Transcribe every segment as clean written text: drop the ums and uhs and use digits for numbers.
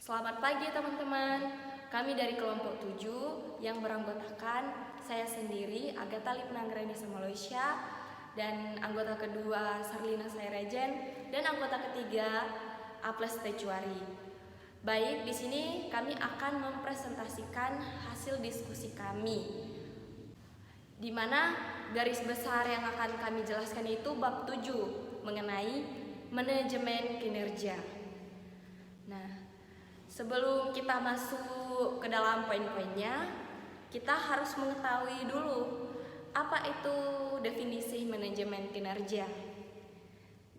Selamat pagi teman-teman. Kami dari kelompok 7 yang beranggotakan saya sendiri Agatha Lipnanggrani Samaloisya dan anggota kedua Sarlina Sayrejen dan anggota ketiga Aples Tecuari. Baik, di sini kami akan mempresentasikan hasil diskusi kami, di mana garis besar yang akan kami jelaskan itu bab 7 mengenai manajemen kinerja. Nah, sebelum kita masuk ke dalam poin-poinnya, kita harus mengetahui dulu apa itu definisi manajemen kinerja.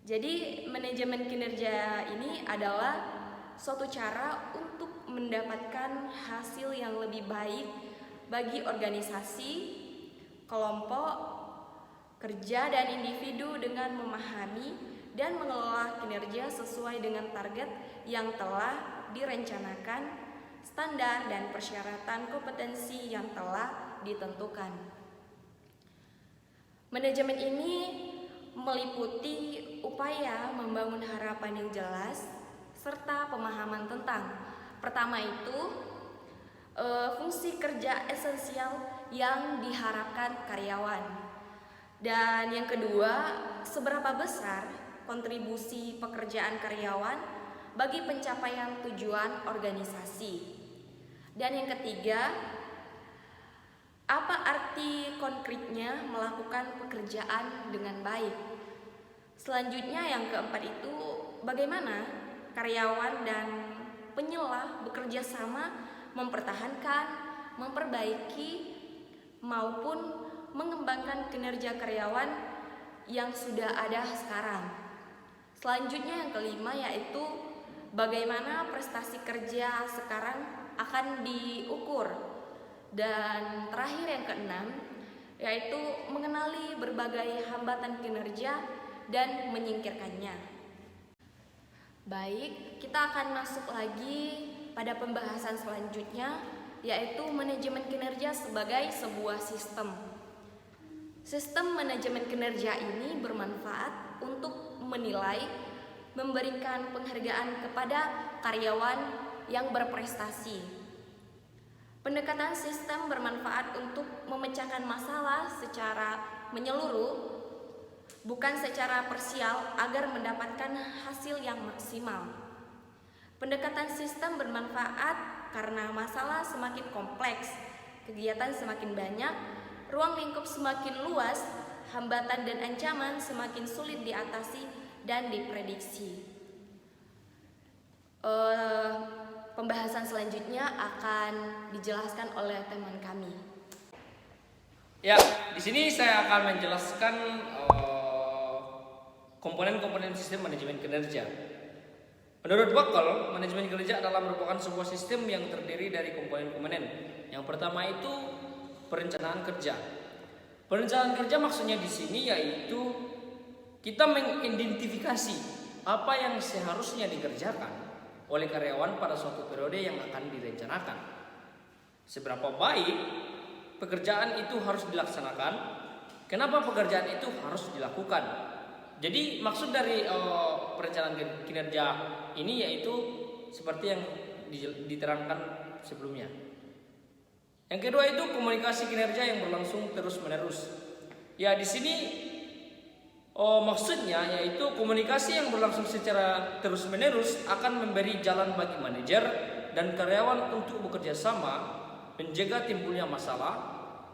Jadi, manajemen kinerja ini adalah suatu cara untuk mendapatkan hasil yang lebih baik bagi organisasi, kelompok, kerja, dan individu dengan memahami dan mengelola kinerja sesuai dengan target yang telah direncanakan, standar dan persyaratan kompetensi yang telah ditentukan. Manajemen ini meliputi upaya membangun harapan yang jelas serta pemahaman tentang pertama itu fungsi kerja esensial yang diharapkan karyawan, dan yang kedua seberapa besar kontribusi pekerjaan karyawan bagi pencapaian tujuan organisasi, dan yang ketiga apa arti konkretnya melakukan pekerjaan dengan baik. Selanjutnya yang keempat itu bagaimana karyawan dan penyelah bekerja sama mempertahankan, memperbaiki maupun mengembangkan kinerja karyawan yang sudah ada sekarang. Selanjutnya yang kelima yaitu bagaimana prestasi kerja sekarang akan diukur. Dan terakhir yang keenam yaitu mengenali berbagai hambatan kinerja dan menyingkirkannya. Baik, kita akan masuk lagi pada pembahasan selanjutnya yaitu manajemen kinerja sebagai sebuah sistem. Sistem manajemen kinerja ini bermanfaat untuk menilai, memberikan penghargaan kepada karyawan yang berprestasi. Pendekatan sistem bermanfaat untuk memecahkan masalah secara menyeluruh, bukan secara parsial agar mendapatkan hasil yang maksimal. Pendekatan sistem bermanfaat karena masalah semakin kompleks, kegiatan semakin banyak, ruang lingkup semakin luas, hambatan dan ancaman semakin sulit diatasi dan diprediksi. Pembahasan selanjutnya akan dijelaskan oleh teman kami. Ya, di sini saya akan menjelaskan komponen-komponen sistem manajemen kinerja. Menurut Buckle, manajemen kinerja adalah merupakan sebuah sistem yang terdiri dari komponen-komponen. Yang pertama itu perencanaan kerja. Perencanaan kerja maksudnya di sini yaitu kita mengidentifikasi apa yang seharusnya dikerjakan oleh karyawan pada suatu periode yang akan direncanakan. Seberapa baik pekerjaan itu harus dilaksanakan, kenapa pekerjaan itu harus dilakukan. Jadi maksud dari perencanaan kinerja ini yaitu seperti yang diterangkan sebelumnya. Yang kedua itu komunikasi kinerja yang berlangsung terus-menerus. Ya, di sini maksudnya yaitu komunikasi yang berlangsung secara terus-menerus akan memberi jalan bagi manajer dan karyawan untuk bekerja sama, menjaga timbulnya masalah,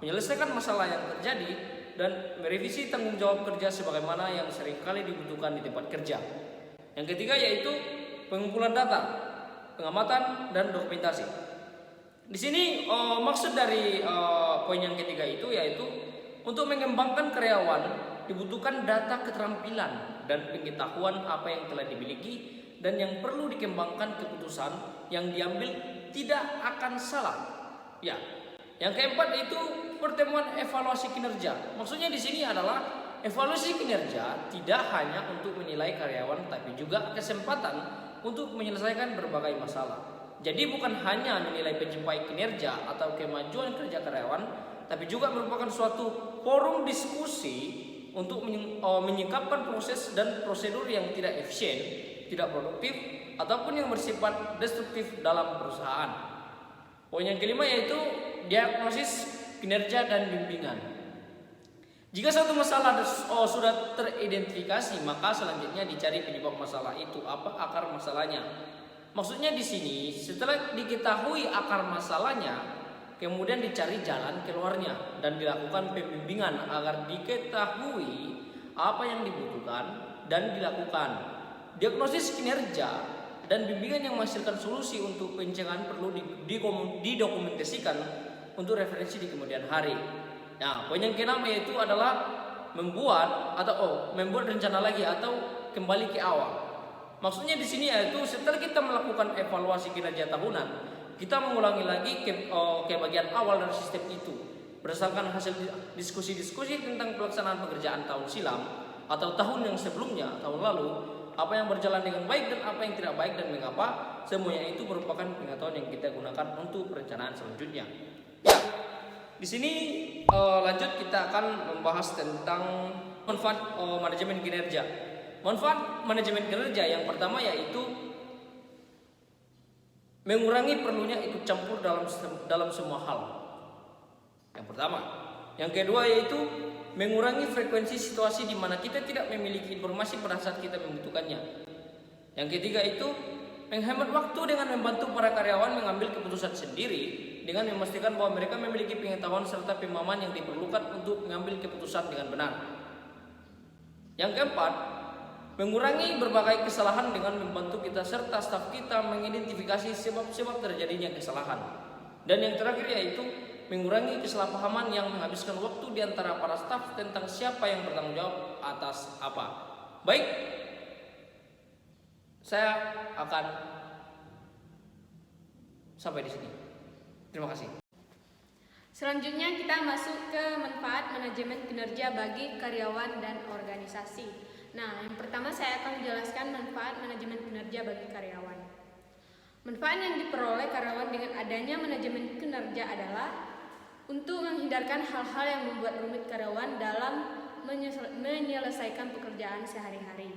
menyelesaikan masalah yang terjadi, dan merevisi tanggung jawab kerja sebagaimana yang seringkali dibutuhkan di tempat kerja. Yang ketiga yaitu pengumpulan data, pengamatan, dan dokumentasi. Di sini maksud dari poin yang ketiga itu yaitu untuk mengembangkan karyawan dibutuhkan data keterampilan dan pengetahuan apa yang telah dimiliki dan yang perlu dikembangkan keputusan yang diambil tidak akan salah. Ya, yang keempat itu pertemuan evaluasi kinerja. Maksudnya di sini adalah evaluasi kinerja tidak hanya untuk menilai karyawan tapi juga kesempatan untuk menyelesaikan berbagai masalah. Jadi bukan hanya menilai pencapaian kinerja atau kemajuan kerja karyawan, tapi juga merupakan suatu forum diskusi untuk menyingkapkan proses dan prosedur yang tidak efisien, tidak produktif, ataupun yang bersifat destruktif dalam perusahaan. Poin yang kelima yaitu diagnosis, kinerja, dan bimbingan. Jika satu masalah sudah teridentifikasi, maka selanjutnya dicari penyebab masalah itu, apa akar masalahnya. Maksudnya di sini setelah diketahui akar masalahnya, kemudian dicari jalan keluarnya dan dilakukan pembimbingan agar diketahui apa yang dibutuhkan dan dilakukan. Diagnosis kinerja dan bimbingan yang menghasilkan solusi untuk pencegahan perlu didokumentasikan untuk referensi di kemudian hari. Nah, poin yang keenam yaitu adalah membuat rencana lagi atau kembali ke awal. Maksudnya di sini yaitu setelah kita melakukan evaluasi kinerja tahunan, kita mengulangi lagi ke bagian awal dari sistem itu berdasarkan hasil diskusi-diskusi tentang pelaksanaan pekerjaan tahun silam atau tahun yang sebelumnya, tahun lalu, apa yang berjalan dengan baik dan apa yang tidak baik dan mengapa. Semuanya itu merupakan pengetahuan yang kita gunakan untuk perencanaan selanjutnya. Ya, di sini lanjut kita akan membahas tentang manfaat manajemen kinerja. Manfaat manajemen kinerja yang pertama yaitu mengurangi perlunya ikut campur dalam semua hal. Yang pertama. Yang kedua yaitu mengurangi frekuensi situasi di mana kita tidak memiliki informasi pada saat kita membutuhkannya. Yang ketiga itu menghemat waktu dengan membantu para karyawan mengambil keputusan sendiri dengan memastikan bahwa mereka memiliki pengetahuan serta pemahaman yang diperlukan untuk mengambil keputusan dengan benar. Yang keempat, mengurangi berbagai kesalahan dengan membantu kita serta staf kita mengidentifikasi sebab-sebab terjadinya kesalahan. Dan yang terakhir yaitu mengurangi kesalahpahaman yang menghabiskan waktu di antara para staf tentang siapa yang bertanggung jawab atas apa. Baik, saya akan sampai di sini. Terima kasih. Selanjutnya kita masuk ke manfaat manajemen kinerja bagi karyawan dan organisasi. Nah, yang pertama saya akan menjelaskan manfaat manajemen kinerja bagi karyawan. Manfaat yang diperoleh karyawan dengan adanya manajemen kinerja adalah untuk menghindarkan hal-hal yang membuat rumit karyawan dalam menyelesaikan pekerjaan sehari-hari.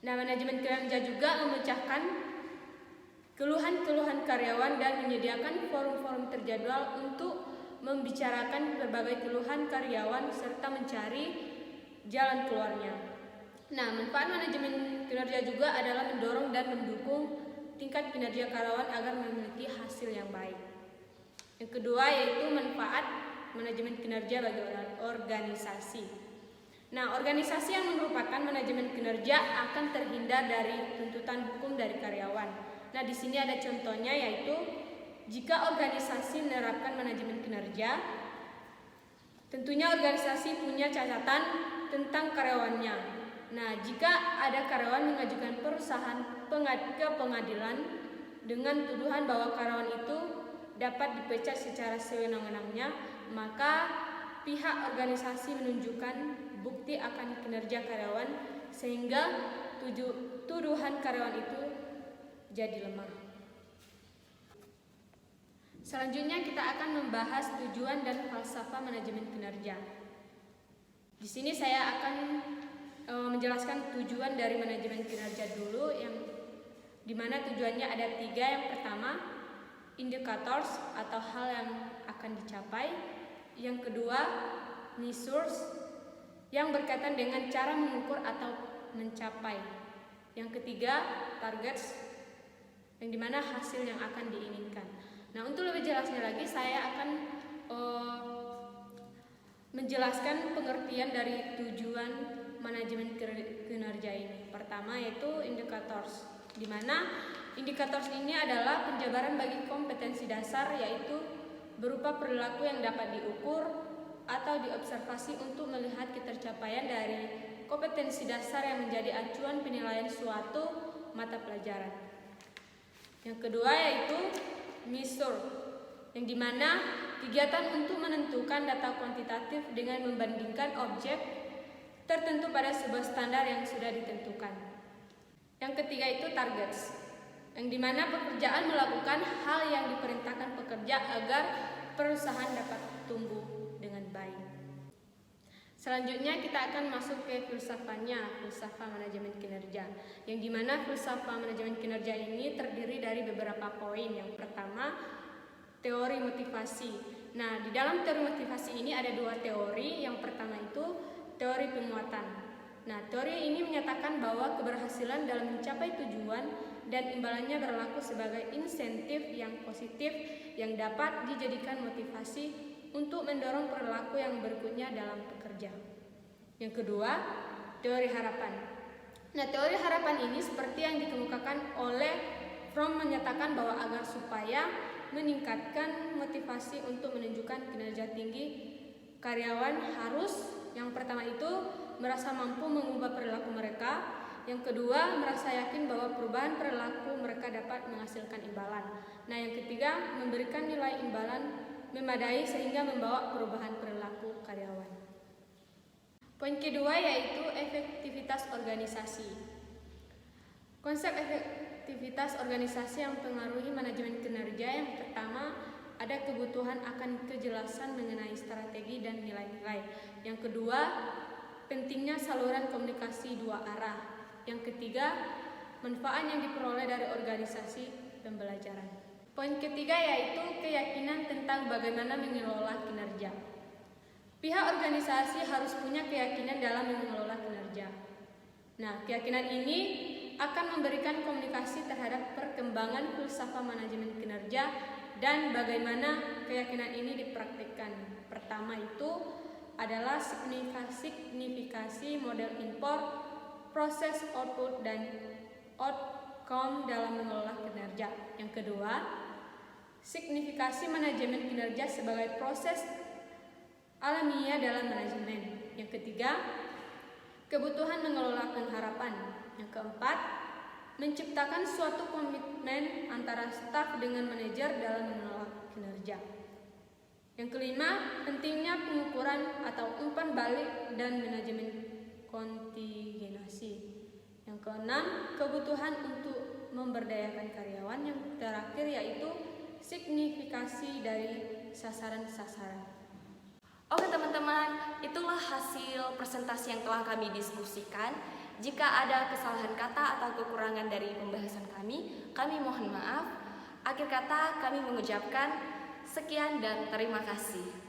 Nah, manajemen kinerja juga memecahkan keluhan-keluhan karyawan dan menyediakan forum-forum terjadwal untuk membicarakan berbagai keluhan karyawan serta mencari jalan keluarnya. Nah, manfaat manajemen kinerja juga adalah mendorong dan mendukung tingkat kinerja karyawan agar memiliki hasil yang baik. Yang kedua yaitu manfaat manajemen kinerja bagi organisasi. Nah, organisasi yang merupakan manajemen kinerja akan terhindar dari tuntutan hukum dari karyawan. Nah, di sini ada contohnya yaitu jika organisasi menerapkan manajemen kinerja, tentunya organisasi punya catatan tentang karyawannya. Nah, jika ada karyawan mengajukan perusahaan ke pengadilan dengan tuduhan bahwa karyawan itu dapat dipecat secara sewenang-wenangnya, maka pihak organisasi menunjukkan bukti akan kinerja karyawan sehingga tuduhan karyawan itu jadi lemah. Selanjutnya kita akan membahas tujuan dan falsafah manajemen kinerja. Di sini saya akan menjelaskan tujuan dari manajemen kinerja dulu, yang dimana tujuannya ada 3. Yang pertama, indicators atau hal yang akan dicapai. Yang kedua, measures yang berkaitan dengan cara mengukur atau mencapai. Yang ketiga, targets yang dimana hasil yang akan diinginkan. Nah, untuk lebih jelasnya lagi saya akan menjelaskan pengertian dari tujuan manajemen kinerja ini. Pertama yaitu indicators, di mana indicators ini adalah penjabaran bagi kompetensi dasar, yaitu berupa perilaku yang dapat diukur atau diobservasi untuk melihat ketercapaian dari kompetensi dasar yang menjadi acuan penilaian suatu mata pelajaran. Yang kedua yaitu measure, yang dimana kegiatan untuk menentukan data kuantitatif dengan membandingkan objek tertentu pada sebuah standar yang sudah ditentukan. Yang ketiga itu targets, yang dimana pekerjaan melakukan hal yang diperintahkan pekerja agar perusahaan dapat tumbuh dengan baik. Selanjutnya kita akan masuk ke filsafatnya, filsafat manajemen kinerja. Yang dimana filsafat manajemen kinerja ini terdiri dari beberapa poin. Yang pertama, teori motivasi. Nah, di dalam teori motivasi ini ada dua teori. Yang pertama itu teori penguatan. Nah, teori ini menyatakan bahwa keberhasilan dalam mencapai tujuan dan imbalannya berlaku sebagai insentif yang positif yang dapat dijadikan motivasi untuk mendorong perilaku yang berikutnya dalam bekerja. Yang kedua, teori harapan. Nah, teori harapan ini seperti yang dikemukakan oleh Fromm menyatakan bahwa agar supaya meningkatkan motivasi untuk menunjukkan kinerja tinggi, karyawan harus yang pertama itu merasa mampu mengubah perilaku mereka. Yang kedua, merasa yakin bahwa perubahan perilaku mereka dapat menghasilkan imbalan. Nah, yang ketiga, memberikan nilai imbalan memadai sehingga membawa perubahan perilaku karyawan. Poin kedua yaitu efektivitas organisasi. Konsep efektivitas organisasi yang mempengaruhi manajemen kinerja yang pertama ada kebutuhan akan kejelasan mengenai strategi dan nilai-nilai. Yang kedua, pentingnya saluran komunikasi dua arah. Yang ketiga, manfaat yang diperoleh dari organisasi pembelajaran. Poin ketiga yaitu keyakinan tentang bagaimana mengelola kinerja. Pihak organisasi harus punya keyakinan dalam mengelola kinerja. Nah, keyakinan ini akan memberikan komunikasi terhadap perkembangan filsafat manajemen kinerja dan bagaimana keyakinan ini dipraktikkan. Pertama itu adalah signifikasi model input, proses output, dan outcome dalam mengelola kinerja. Yang kedua, signifikasi manajemen kinerja sebagai proses alamiah dalam manajemen. Yang ketiga, kebutuhan mengelola pengharapan. Yang keempat, menciptakan suatu komitmen antara staf dengan manajer dalam mengelola kinerja. Yang kelima, pentingnya pengukuran atau umpan balik dan manajemen kontingensi. Yang keenam, kebutuhan untuk memberdayakan karyawan. Yang terakhir yaitu signifikasi dari sasaran-sasaran. Oke teman-teman, itulah hasil presentasi yang telah kami diskusikan. Jika ada kesalahan kata atau kekurangan dari pembahasan kami mohon maaf. Akhir kata kami mengucapkan sekian dan terima kasih.